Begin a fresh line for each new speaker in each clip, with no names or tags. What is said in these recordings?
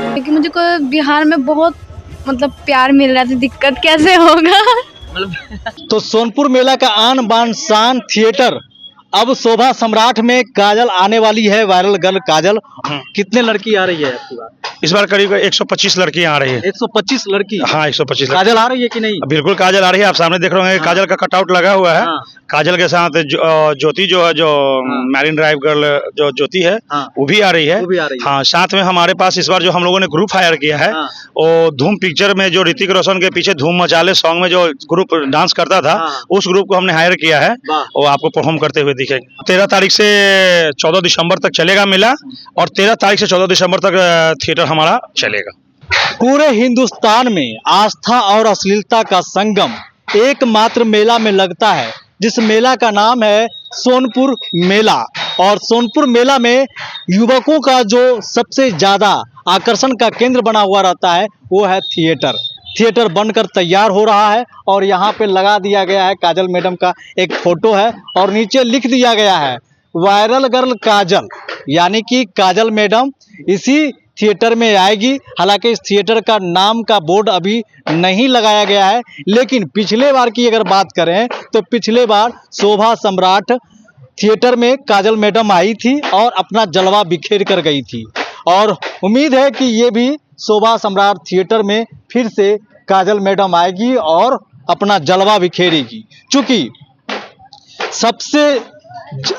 क्योंकि मुझे को बिहार में बहुत मतलब प्यार मिल रहा था, दिक्कत कैसे होगा।
तो सोनपुर मेला का आन बान शान थिएटर अब शोभा सम्राट में काजल आने वाली है, वायरल गर्ल काजल। कितने लड़की आ रही है आपकी बात?
इस बार करीब 125 लड़कियां आ रही है।
125 लड़की?
हाँ, 125
काजल आ रही है कि नहीं?
बिल्कुल काजल आ रही है। आप सामने देख रहे होंगे, काजल का कटआउट लगा हुआ है। काजल के साथ ज्योति जो है, जो मैरिन ड्राइव गर्ल जो ज्योति है, वो भी आ रही है। हाँ, साथ में हमारे पास इस बार जो हम लोगों ने ग्रुप हायर किया है, वो धूम पिक्चर में जो ऋतिक रोशन के पीछे धूम मचाले सॉन्ग में जो ग्रुप डांस करता था, उस ग्रुप को हमने हायर किया है। वो आपको परफॉर्म करते हुए दिखेंगे। 13 तारीख से 14 दिसंबर तक चलेगा मेला, और 13 तारीख से 14 दिसंबर तक थिएटर हमारा चलेगा।
पूरे हिंदुस्तान में आस्था और अश्लीलता का संगम एकमात्र मेला में लगता है, जिस मेला का नाम है सोनपुर मेला। और सोनपुर मेला में युवकों का जो सबसे ज्यादा आकर्षण का केंद्र बना हुआ रहता है, वो है थिएटर। थिएटर बनकर तैयार हो रहा है और यहाँ पे लगा दिया गया है काजल मैडम का एक फोटो है, और नीचे लिख दिया गया है वायरल गर्ल काजल, यानी कि काजल मैडम इसी थिएटर में आएगी। हालांकि इस थिएटर का नाम का बोर्ड अभी नहीं लगाया गया है, लेकिन पिछले बार की अगर बात करें तो पिछले बार शोभा सम्राट थिएटर में काजल मैडम आई थी और अपना जलवा बिखेर कर गई थी। और उम्मीद है कि ये भी शोभा सम्राट थिएटर में फिर से काजल मैडम आएगी और अपना जलवा बिखेरेगी। चूँकि सबसे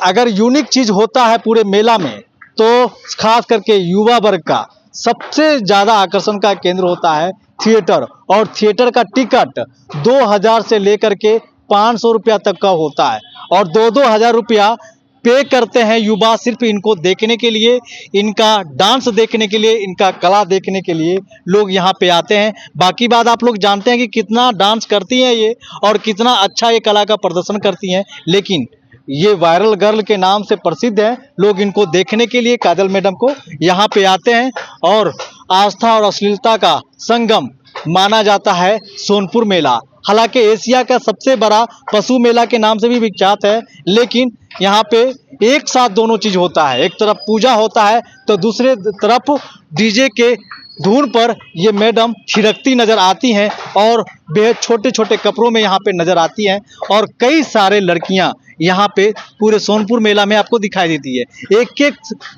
अगर यूनिक चीज़ होता है पूरे मेला में, तो खास करके युवा वर्ग का सबसे ज़्यादा आकर्षण का केंद्र होता है थिएटर। और थिएटर का टिकट 2000 से लेकर के 500 रुपया तक का होता है, और 2-2 हज़ार रुपया पे करते हैं युवा सिर्फ इनको देखने के लिए, इनका डांस देखने के लिए, इनका कला देखने के लिए लोग यहाँ पे आते हैं। बाकी बात आप लोग जानते हैं कि कितना डांस करती हैं ये, और कितना अच्छा ये कला का प्रदर्शन करती हैं, लेकिन ये वायरल गर्ल के नाम से प्रसिद्ध है। लोग इनको देखने के लिए, काजल मैडम को यहाँ पे आते हैं। और आस्था और अश्लीलता का संगम माना जाता है सोनपुर मेला। हालांकि एशिया का सबसे बड़ा पशु मेला के नाम से भी विख्यात है, लेकिन यहाँ पे एक साथ दोनों चीज होता है। एक तरफ पूजा होता है तो दूसरे तरफ डीजे के धुन पर ये मैडम थिरकती नजर आती हैं, और बेहद छोटे छोटे कपड़ों में यहाँ पे नजर आती हैं। और कई सारे लड़कियाँ यहाँ पे पूरे सोनपुर मेला में आपको दिखाई देती है। एक एक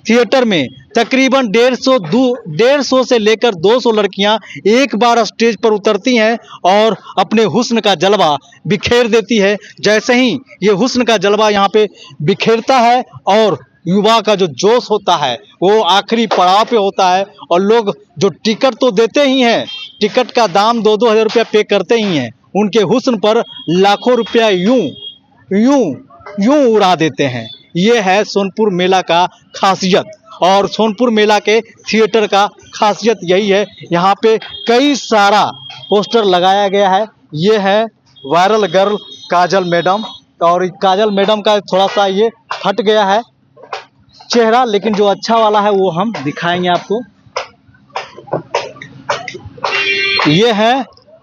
थिएटर में तकरीबन 150 से लेकर 200 लड़कियाँ एक बार स्टेज पर उतरती हैं और अपने हुस्न का जलवा बिखेर देती है। जैसे ही ये हुस्न का जलवा यहाँ पे बिखेरता है, और युवा का जो जोश होता है वो आखिरी पड़ाव पे होता है, और लोग जो टिकट तो देते ही हैं, टिकट का दाम 2-2 हज़ार रुपया पे करते ही हैं, उनके हुस्न पर लाखों रुपया यूं उड़ा देते हैं। ये है सोनपुर मेला का खासियत, और सोनपुर मेला के थिएटर का खासियत यही है। यहाँ पे कई सारा पोस्टर लगाया गया है। ये है वायरल गर्ल काजल मैडम, और काजल मैडम का थोड़ा सा ये हट गया है चेहरा, लेकिन जो अच्छा वाला है वो हम दिखाएंगे आपको। ये है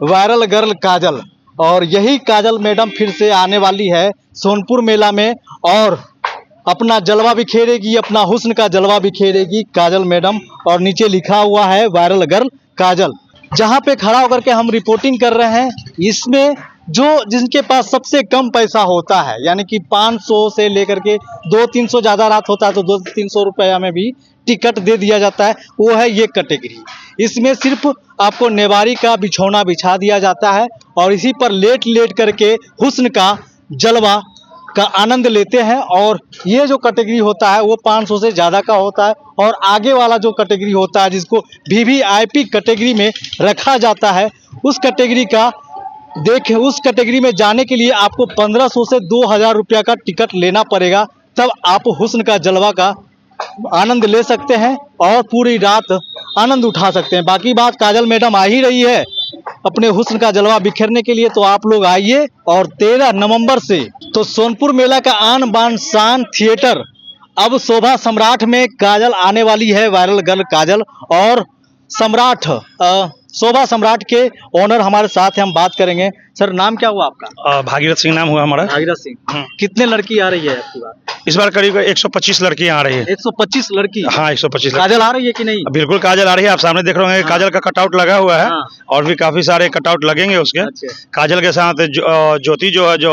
वायरल गर्ल काजल, और यही काजल मैडम फिर से आने वाली है सोनपुर मेला में, और अपना जलवा बिखेरेगी, अपना हुस्न का जलवा बिखेरेगी काजल मैडम। और नीचे लिखा हुआ है वायरल गर्ल काजल। जहाँ पे खड़ा होकर के हम रिपोर्टिंग कर रहे हैं, इसमें जो जिनके पास सबसे कम पैसा होता है, यानी कि 500 से लेकर के 200-300, ज़्यादा रात होता है तो 200-300 रुपया में भी टिकट दे दिया जाता है, वो है ये कैटेगरी। इसमें सिर्फ आपको नेवारी का बिछौना बिछा दिया जाता है, और इसी पर लेट लेट करके हुस्न का जलवा का आनंद लेते हैं। और ये जो कैटेगरी होता है वो 500 से ज़्यादा का होता है, और आगे वाला जो कैटेगरी होता है जिसको वीवीआईपी कैटेगरी में रखा जाता है, उस कैटेगरी में जाने के लिए आपको 1500 से 2000 रुपया का टिकट लेना पड़ेगा, तब आप हुस्न का जलवा का आनंद ले सकते हैं और पूरी रात आनंद उठा सकते हैं। बाकी बात, काजल मैडम आ ही रही है अपने हुस्न का जलवा बिखेरने के लिए, तो आप लोग आइए। और 13 नवंबर से तो सोनपुर मेला का आन बान शान थिएटर अब शोभा सम्राट में काजल आने वाली है, वायरल गर्ल काजल। और सम्राट शोभा सम्राट के ओनर हमारे साथ हैं, हम बात करेंगे। सर नाम क्या हुआ आपका?
भागीरथ सिंह नाम हुआ हमारा।
भागीरथ सिंह। कितने लड़की आ रही है आपकी बार?
इस बार करीब 125 लड़कियां आ रही है।
125 लड़की?
हाँ 125।
काजल आ रही है कि नहीं?
बिल्कुल काजल आ रही है, आप सामने देख रहे होंगे। काजल का कटआउट लगा हुआ है और भी काफी सारे कटआउट लगेंगे उसके। काजल के साथ ज्योति जो है, जो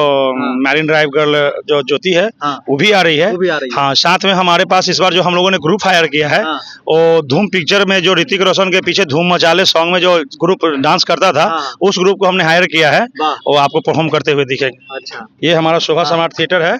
मैरिन ड्राइव गर्ल जो ज्योति है, वो भी आ रही है। हाँ, साथ में हमारे पास इस बार जो हम लोगों ने ग्रुप हायर किया है, वो धूम पिक्चर में जो ऋतिक रोशन के पीछे धूम मचाले सॉन्ग में जो ग्रुप डांस करता था, उस ग्रुप को हमने हायर किया है और आपको परफॉर्म करते हुए दिखेंगे।
अच्छा,
ये हमारा शोभा समार्ट थिएटर है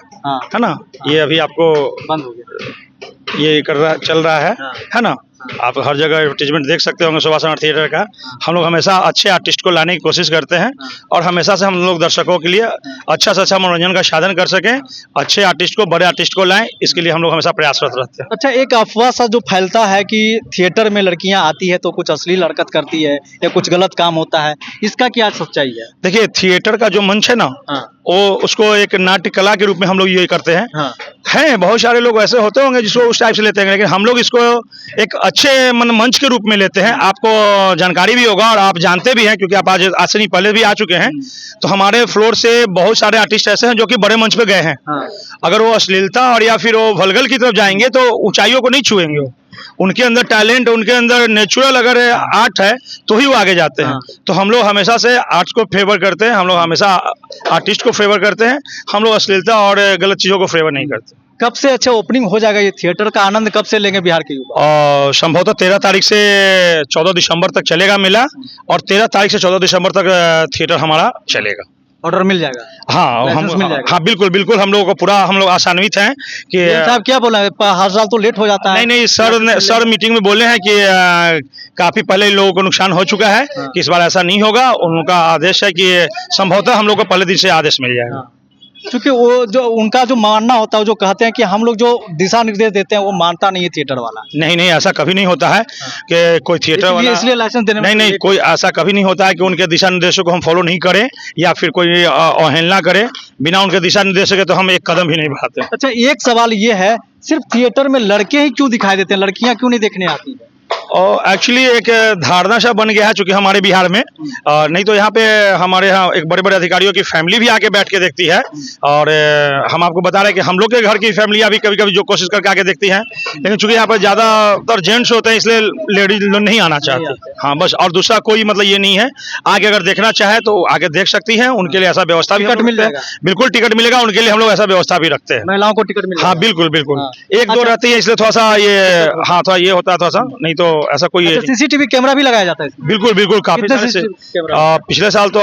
ना? ये अभी आपको
बंद हो गया,
ये चल रहा है ना? आप हर जगह एडवर्टीजमेंट देख सकते होंगे शोभा समार्ट थिएटर का। हम लोग हमेशा अच्छे आर्टिस्ट को लाने की कोशिश करते हैं और हमेशा से हम लोग दर्शकों के लिए अच्छा से अच्छा मनोरंजन का साधन कर सकें, अच्छे आर्टिस्ट को, बड़े आर्टिस्ट को लाएं, इसके लिए हम लोग हमेशा प्रयासरत रहते हैं।
अच्छा, एक अफवाह सा जो फैलता है कि थिएटर में लड़कियां आती है तो कुछ अश्लील हरकत करती है या कुछ गलत काम होता है, इसका क्या सच्चाई है?
देखिए, थिएटर का जो मंच है ना, वो उसको एक नाट्य कला के रूप में हम लोग ये करते हैं। हैं बहुत सारे लोग ऐसे होते होंगे जिसको उस टाइप से लेते हैं, लेकिन हम लोग इसको एक अच्छे मंच के रूप में लेते हैं। आपको जानकारी भी होगा और आप जानते भी हैं, क्योंकि आप आज से नहीं पहले भी आ चुके हैं। तो हमारे फ्लोर से बहुत सारे आर्टिस्ट ऐसे हैं जो कि बड़े मंच पे गए हैं। अगर वो अश्लीलता और या फिर वो वल्गर की तरफ जाएंगे तो ऊंचाइयों को नहीं छुएंगे। उनके अंदर टैलेंट, उनके अंदर नेचुरल अगर आर्ट है तो ही वो आगे जाते हैं। तो हम लोग हमेशा से आर्ट्स को फेवर करते हैं, हम लोग हमेशा आर्टिस्ट को फेवर करते हैं। हम लोग अश्लीलता और गलत चीज़ों को फेवर नहीं करते।
कब से अच्छा ओपनिंग हो जाएगा ये थिएटर का आनंद कब से लेंगे बिहार के युवा?
और संभवतः 13 तारीख से 14 दिसंबर तक चलेगा मेला, और 13 तारीख से 14 दिसंबर तक थिएटर हमारा चलेगा।
ऑर्डर मिल जाएगा?
हाँ,
लाइसेंस मिल जाएगा?
हाँ बिल्कुल बिल्कुल, हम लोगों को पूरा, हम लोग आशान्वित हैं कि
साहब क्या बोला है, हर साल तो लेट हो जाता है।
नहीं, सर मीटिंग में बोले हैं कि काफी पहले इन लोगों को नुकसान हो चुका है, कि इस बार ऐसा नहीं होगा। उनका आदेश है कि संभवतः हम लोग को पहले दिन से आदेश मिल जाएगा।
क्योंकि वो जो उनका जो मानना होता है, जो कहते हैं कि हम लोग जो दिशा निर्देश देते हैं वो मानता नहीं है थिएटर वाला।
नहीं, ऐसा कभी नहीं होता है कि कोई थिएटर वाला
इसलिए लाइसेंस देने
नहीं, कोई ऐसा कभी नहीं होता है कि उनके दिशा निर्देशों को हम फॉलो नहीं करें या फिर कोई अवहेलना करें। बिना उनके दिशा निर्देशों के तो हम एक कदम भी नहीं बढ़ाते।
अच्छा, एक सवाल ये है, सिर्फ थिएटर में लड़के ही क्यों दिखाई देते हैं, लड़कियां क्यों नहीं देखने आती है?
और एक्चुअली एक धारणा सा बन गया है चूंकि हमारे बिहार में, नहीं तो यहाँ पे हमारे यहाँ एक बड़े बड़े अधिकारियों की फैमिली भी आके बैठ के देखती है। और हम आपको बता रहे हैं कि हम लोग के घर की फैमिलियाँ भी कभी कभी जो कोशिश करके आके देखती हैं, लेकिन चूंकि यहाँ पर ज़्यादातर जेंट्स होते हैं इसलिए लेडीज लोग नहीं आना चाहते। हाँ बस, और दूसरा कोई मतलब ये नहीं है। आगे अगर देखना चाहे तो आगे देख सकती है, उनके लिए ऐसा व्यवस्था भी
टिकट मिल जाएगा?
बिल्कुल टिकट मिलेगा, उनके लिए हम लोग ऐसा व्यवस्था भी रखते हैं।
महिलाओं को टिकट मिलेगा?
हाँ बिल्कुल, एक दो रहती है इसलिए थोड़ा सा ये, हाँ थोड़ा ये होता है थोड़ा सा, नहीं तो ऐसा कोई।
सीसीटीवी कैमरा भी लगाया जाता है?
बिल्कुल काफी सारे। पिछले साल तो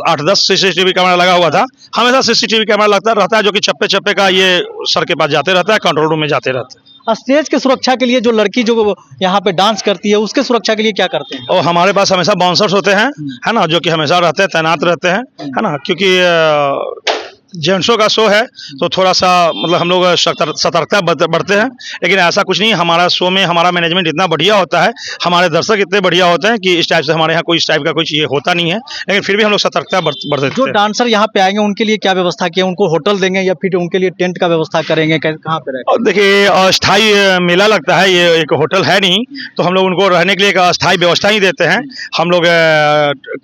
8-10 सीसीटीवी कैमरा लगा हुआ था। हमेशा सीसीटीवी कैमरा लगता रहता है, जो कि चप्पे चप्पे का ये सर के पास जाते रहता है, कंट्रोल रूम में जाते रहते हैं।
स्टेज की सुरक्षा के लिए जो लड़की जो यहाँ पे डांस करती है उसके सुरक्षा के लिए क्या करते हैं?
और हमारे पास हमेशा बाउंसर्स होते हैं, है ना, जो कि हमेशा रहते हैं, तैनात रहते हैं, है ना, क्योंकि जेंट्सों का शो है तो थोड़ा सा मतलब हम लोग सतर्कता बढ़ते हैं। लेकिन ऐसा कुछ नहीं, हमारा शो में हमारा मैनेजमेंट इतना बढ़िया होता है, हमारे दर्शक इतने बढ़िया होते हैं कि इस टाइप से हमारे यहाँ कोई इस टाइप का कुछ ये होता नहीं है। लेकिन फिर भी हम लोग सतर्कता बढ़ते हैं।
जो डांसर यहाँ पे आएंगे उनके लिए क्या व्यवस्था की है? उनको होटल देंगे या फिर उनके लिए टेंट का व्यवस्था करेंगे? कहाँ पे रहेंगे?
देखिए, अस्थाई मेला लगता है, ये एक होटल है नहीं, तो हम लोग उनको रहने के लिए एक अस्थाई व्यवस्था ही देते हैं। हम लोग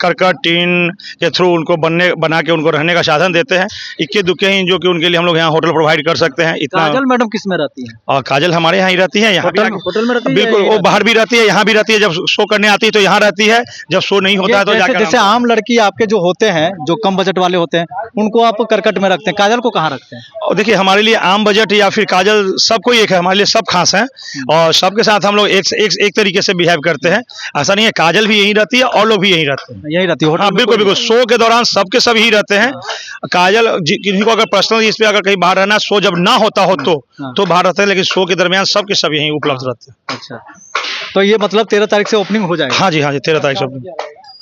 करकट टीन के थ्रू उनको बना के उनको रहने का साधन देते हैं। इक्के दुक्के ही जो कि उनके लिए हम लोग यहाँ होटल प्रोवाइड कर सकते हैं। इतना।
काजल मैडम किस में रहती है?
और काजल हमारे यहाँ ही रहती है, यहाँ
होटल में रहती है?
बिल्कुल, वो बाहर भी रहती है, यहाँ भी रहती है। जब शो करने आती है तो यहाँ रहती है, जब शो नहीं होता है तो जाकर।
जैसे आम लड़की आपके जो होते हैं, जो कम बजट वाले होते हैं, उनको आप करकट में रखते हैं, काजल को कहाँ रखते हैं?
और देखिए, हमारे लिए आम बजट या फिर काजल सबको एक है, हमारे लिए सब खास है और सबके साथ हम लोग एक तरीके से बिहेव करते हैं। ऐसा नहीं है, काजल भी यहीं रहती है और लोग भी यहीं रहते हैं।
यहीं रहती है?
हाँ बिल्कुल, शो के दौरान सबके सब ही रहते हैं। काजल किसी को अगर पर्सनल इस पे अगर कहीं बाहर रहना, शो जब ना होता हो तो बाहर रहते हैं, लेकिन शो के दरमियान सबके सब यहीं उपलब्ध रहते हैं।
अच्छा, तो ये मतलब 13 तारीख से ओपनिंग हो जाएगा?
हाँ जी 13 तारीख से ओपनिंग।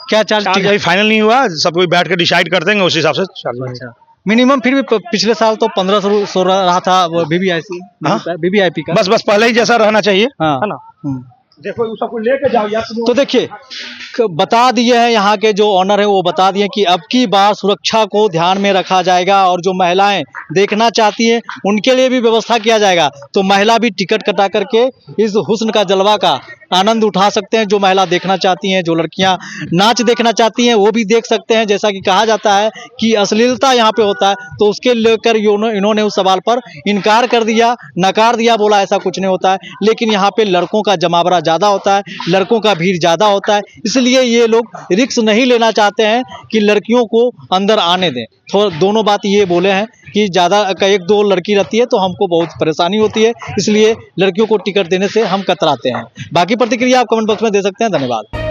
क्या चार्ज?
अभी फाइनल नहीं हुआ, सब कोई बैठ के डिसाइड कर देंगे, उस हिसाब से चार्ज।
अच्छा, मिनिमम फिर भी पिछले साल तो 1500 रहा था वीवीआईपी का।
बस पहले ही जैसा रहना चाहिए, है ना।
देखो सबको लेके जाओ यार। तो देखिए, बता दिए हैं यहाँ के जो ऑनर है, वो बता दिए कि अब की बार सुरक्षा को ध्यान में रखा जाएगा और जो महिलाएं देखना चाहती हैं उनके लिए भी व्यवस्था किया जाएगा। तो महिला भी टिकट कटा करके इस हुस्न का जलवा का आनंद उठा सकते हैं। जो महिला देखना चाहती हैं, जो लड़कियां नाच देखना चाहती हैं, वो भी देख सकते हैं। जैसा कि कहा जाता है कि अश्लीलता यहाँ पे होता है, तो उसके लेकर इन्होंने उस सवाल पर इनकार कर दिया, नकार दिया, बोला ऐसा कुछ नहीं होता है। लेकिन यहाँ पे लड़कों का जमावड़ा ज़्यादा होता है, लड़कों का भीड़ ज़्यादा होता है, इसलिए ये लोग रिस्क नहीं लेना चाहते हैं कि लड़कियों को अंदर आने दें। तो दोनों बात ये बोले हैं कि ज़्यादा एक दो लड़की रहती है तो हमको बहुत परेशानी होती है, इसलिए लड़कियों को टिकट देने से हम कतराते हैं। बाकी प्रतिक्रिया आप कमेंट बॉक्स में दे सकते हैं। धन्यवाद।